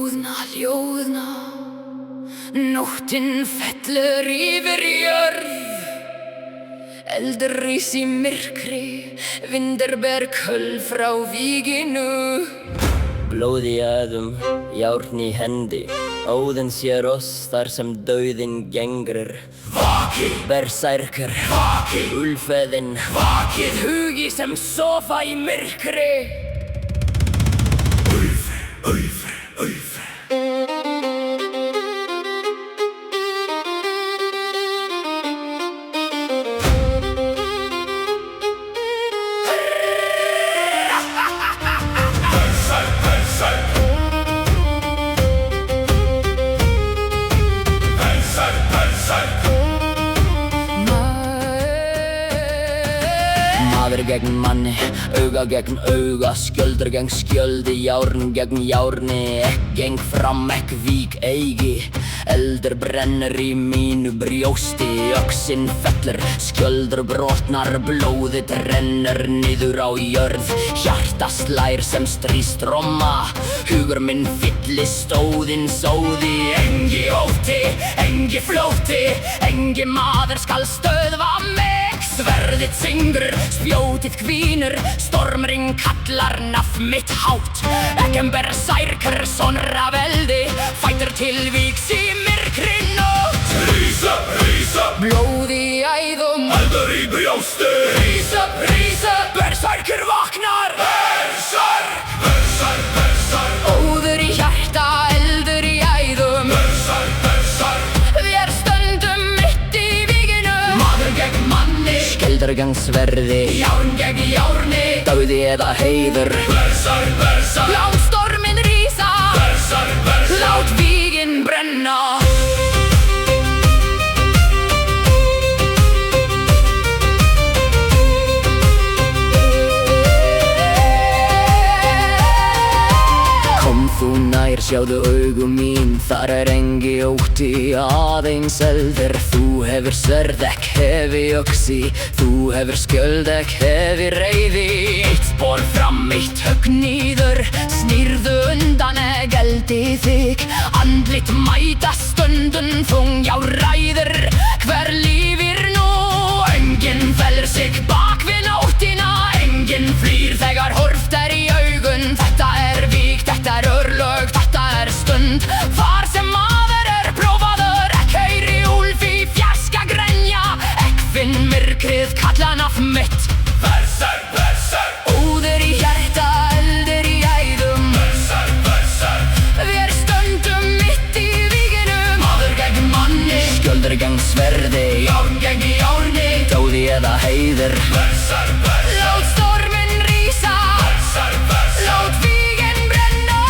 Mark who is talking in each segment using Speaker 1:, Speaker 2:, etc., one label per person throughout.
Speaker 1: ljóðna Nóttin fellur yfir jörð Eldur rís í myrkri Vindur ber köl frá víginu
Speaker 2: Blóð í æðum, járn í hendi Óðinn sér oss þar sem dauðinn gengrir
Speaker 1: Vakið,
Speaker 2: Bersærkar,
Speaker 1: vakið,
Speaker 2: úlfeðinn
Speaker 1: vakið Hugi sem sofa í myrkri Auðr
Speaker 2: Maður gegn manni, auga gegn auga Skjöldur gegn skjöldi, járn gegn járni Ekk geng fram, ekk vík eigi Eldur brennur í mínu brjósti Öxin fellur, skjöldur brotnar Blóðið rennur niður á jörð Hjarta slær sem stríðstromma Hugur minn fyllist óðinn sóði
Speaker 1: Engi ótti, engi flótti Engi maður skal stöðva mig Sverðið syngur, spjótið hvínur Stormurinn kallar nafn mitt hátt Ekkem bersærkar, sonur af eldi Fætur til víks í myrkri nótt
Speaker 3: Rís upp,
Speaker 1: blóð í æðum
Speaker 3: eldur í brjósti
Speaker 1: Rís upp, bersærkar vaknar
Speaker 3: Bersærk,
Speaker 1: Óður í hjarta, eldur í æðum
Speaker 3: bersærk
Speaker 1: Við stöndum mitt í víginu Maður gegn manni
Speaker 2: Skjöldur gegn sverði
Speaker 1: Járn gegn járni
Speaker 2: Dauði eða heiður
Speaker 3: Bersærk
Speaker 1: Lát storminn rísa Lát víginn brenna
Speaker 2: Kom þú nær, sjáðu augu mín Þar engi ótti, aðeins eldur Þú hefur sverð, ekk hefi öxi Þú hefur skjöld, ekk hefi reiði
Speaker 1: Eitt spor fram, eitt högg niður Snýrðu undan, ekk eldi þig Andlit mæta stundun þung, já ræður Hver lífir nú? Enginn felur sig bak við nóttina Enginn flýr þegar horft í augun Þetta vík, þetta örlög, þetta stund Þar sem maður prófaður Ekk heyri úlf í fjarska grenja Ekk finn myrkrið kalla nafn mitt
Speaker 3: Bersærk
Speaker 1: Óður í hjarta, eldur í æðum Við stöndum mitt í víginu Maður gegn manni
Speaker 2: Skjöldur gegn sverði
Speaker 1: Járn gegn járni
Speaker 2: Dauði eða heiður
Speaker 1: Lát storminn rísa Lát víginn brenna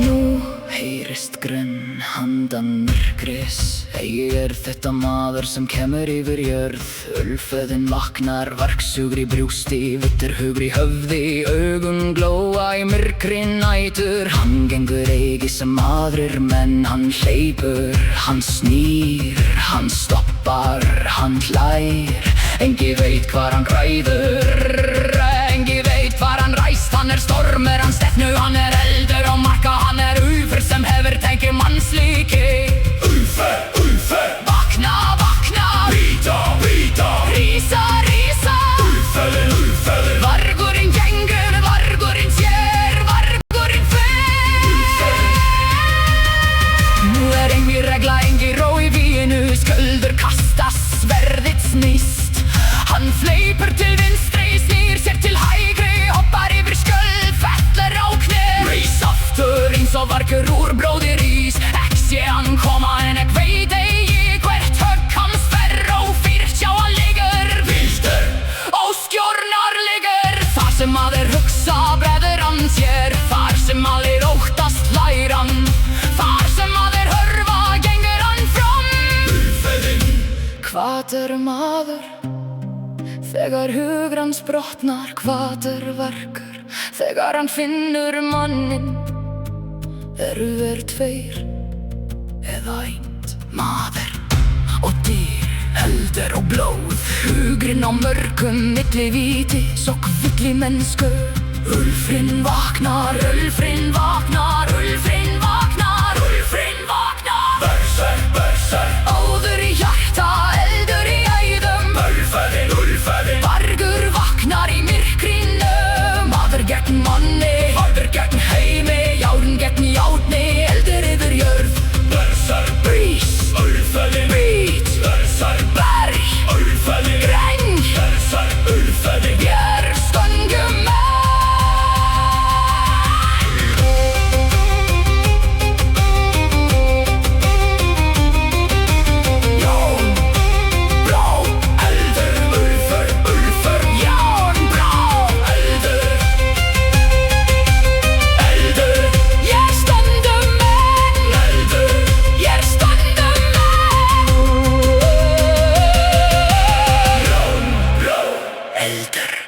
Speaker 1: Nú heyrist grunn handan myrkris Ég þetta maður sem kemur yfir jörð Ulföðin vaknar, vargsugur í brjósti Vittur hugur í höfði, augun glóa í myrkri nætur Hann gengur eigi sem aðrir menn Hann hleypur, hann snýr, hann stoppar, hann hlær Engi veit hvar hann græður Engi veit hvar hann ræst Hann stormur, hann stefnu, hann eldur á marka Hann ufur sem hefur tengið mannslíki Vakna,
Speaker 3: Bíta
Speaker 1: rísa
Speaker 3: Úlfeðin
Speaker 1: Vargurinn gengur, vargurinn sér, vargurinn fer Nú engi regla, engi ró í víginu Skjöldur kastast, sverðið snýst Hann fleipur til vinstri, snýr sér til hægri Hoppar yfir skjöld, fellur á kné Rís aftur eins og vargur úr bróði rís Ekk sé hann koma en ekk veit eigi Hvert högg hans fer og fyrst sjá hann liggur
Speaker 3: Viltur
Speaker 1: Óskjórnar liggur Þar sem maður hugsa breður hann sér Þar sem maður óttast lær hann Þar sem maður hörfa gengur hann fram
Speaker 3: Úlfeðin
Speaker 1: Hvað maður þegar hugur hans brotnar Hvað verkur þegar hann finnur mannin Þeir tveir eða eind maður og dyr, helder og blóð. Hugurinn á mörgum milli vítis og kvilli mennsku. Ulfrinn vaknar, Ulfrinn vaknar, Ulfrinn vaknar, Ulfrinn vaknar.
Speaker 3: Berserk, berserk,
Speaker 1: Óður í hjarta, eldur í æðum.
Speaker 3: Ulfæðin, Ulfæðin,
Speaker 1: Vargur vaknar í myrkrinu. Maður gegn manni,
Speaker 3: maður gegn
Speaker 1: heimi, járn gegn járni, eldur yfir jörð.
Speaker 3: Berserk,
Speaker 1: Brís,
Speaker 3: Ulfæðin,
Speaker 1: bít,
Speaker 3: berserk,
Speaker 1: berg,
Speaker 3: Ulfæðin,
Speaker 1: greng,
Speaker 3: berserk, Ulfæðin.
Speaker 1: björg, sköngumenn. Jón, blá,
Speaker 3: Eldur, Ulfur, Ulfur,
Speaker 1: jón, blá,
Speaker 3: eldur, eldur,
Speaker 1: ég stöndum menn,
Speaker 3: eldur,
Speaker 1: ég stöndum menn.
Speaker 3: blá, blá,
Speaker 1: Eldur.